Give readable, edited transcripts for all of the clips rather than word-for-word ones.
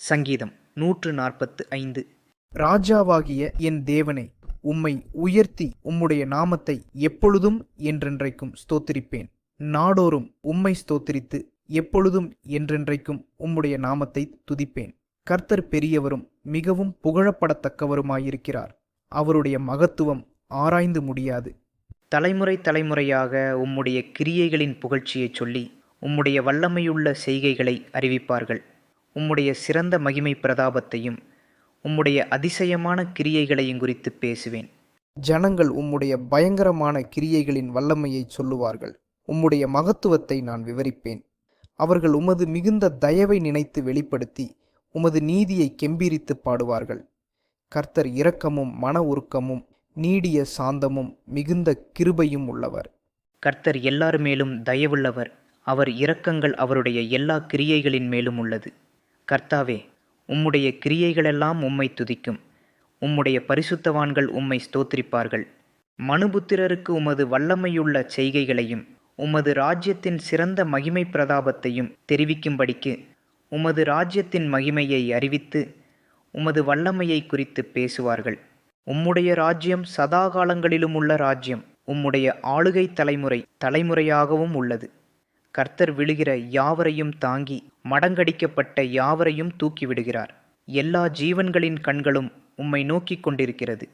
சங்கீதம் 145. ராஜாவாகிய என் தேவனே, உம்மை உயர்த்தி உம்முடைய நாமத்தை எப்பொழுதும் என்றென்றைக்கும் ஸ்தோத்திரிப்பேன். நாடோறும் உம்மை ஸ்தோத்திரித்து எப்பொழுதும் என்றென்றைக்கும் உம்முடைய நாமத்தை துதிப்பேன். கர்த்தர் பெரியவரும் மிகவும் புகழப்படத்தக்கவருமாயிருக்கிறார். அவருடைய மகத்துவம் ஆராய்ந்து முடியாது. தலைமுறை தலைமுறையாக உம்முடைய கிரியைகளின் புகழ்ச்சியைச் சொல்லி உம்முடைய வல்லமையுள்ள செய்கைகளை அறிவிப்பார்கள். உம்முடைய சிறந்த மகிமை பிரதாபத்தையும் உம்முடைய அதிசயமான கிரியைகளையும் குறித்து பேசுவேன். ஜனங்கள் உம்முடைய பயங்கரமான கிரியைகளின் வல்லமையை சொல்லுவார்கள். உம்முடைய மகத்துவத்தை நான் விவரிப்பேன். அவர்கள் உமது மிகுந்த தயவை நினைத்து வெளிப்படுத்தி உமது நீதியை கெம்பீரித்து பாடுவார்கள். கர்த்தர் இரக்கமும் மன உருக்கமும் நீடிய சாந்தமும் மிகுந்த கிருபையும் உள்ளவர். கர்த்தர் எல்லார் மேலும் தயவுள்ளவர். அவர் இரக்கங்கள் அவருடைய எல்லா கிரியைகளின் மேலும் உள்ளது. கர்த்தாவே, உம்முடைய கிரியைகளெல்லாம் உம்மை துதிக்கும். உம்முடைய பரிசுத்தவான்கள் உம்மை ஸ்தோத்திரிப்பார்கள். மனுபுத்திரருக்கு உமது வல்லமையுள்ள செய்கைகளையும் உமது ராஜ்யத்தின் சிறந்த மகிமை பிரதாபத்தையும் தெரிவிக்கும்படிக்கு உமது ராஜ்யத்தின் மகிமையை அறிவித்து உமது வல்லமையை குறித்து பேசுவார்கள். உம்முடைய ராஜ்யம் சதாகாலங்களிலும் உள்ள ராஜ்யம். உம்முடைய ஆளுகை தலைமுறை தலைமுறையாகவும் உள்ளது. கர்த்தர் விழுகிற யாவரையும் தாங்கி மடங்கடிக்கப்பட்ட யாவரையும் தூக்கிவிடுகிறார். எல்லா ஜீவன்களின் கண்களும் உம்மை நோக்கிக் கொண்டிருக்கிறது.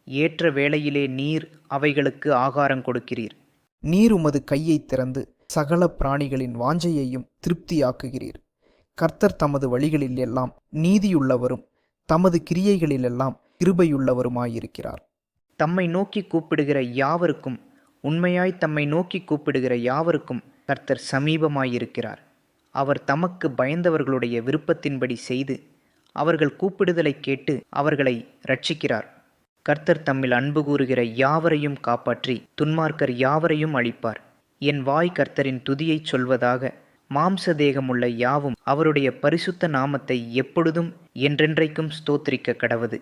ஏற்ற வேளையிலே நீர் அவைகளுக்கு ஆகாரம் கொடுக்கிறீர். நீர் உமது கையை திறந்து சகல பிராணிகளின் வாஞ்சையையும் திருப்தியாக்குகிறீர். கர்த்தர் தமது வழிகளில் எல்லாம் நீதியுள்ளவரும் தமது கிரியைகளிலெல்லாம் கிருபையுள்ளவருமாயிருக்கிறார். தம்மை நோக்கி கூப்பிடுகிற யாவருக்கும், உண்மையாய் தம்மை நோக்கி கூப்பிடுகிற யாவருக்கும் கர்த்தர் சமீபமாயிருக்கிறார். அவர் தமக்கு பயந்தவர்களுடைய விருப்பத்தின்படி செய்து அவர்கள் கூப்பிடுதலை கேட்டு அவர்களை ரட்சிக்கிறார். கர்த்தர் தம்மில் அன்பு கூறுகிற யாவரையும் காப்பாற்றி துன்மார்க்கர் யாவரையும் அழிப்பார். என் வாய் கர்த்தரின் துதியைச் சொல்வதாக. மாம்ச தேகமுள்ள யாவும் அவருடைய பரிசுத்த நாமத்தை எப்பொழுதும் என்றென்றைக்கும் ஸ்தோத்திரிக்க கடவது.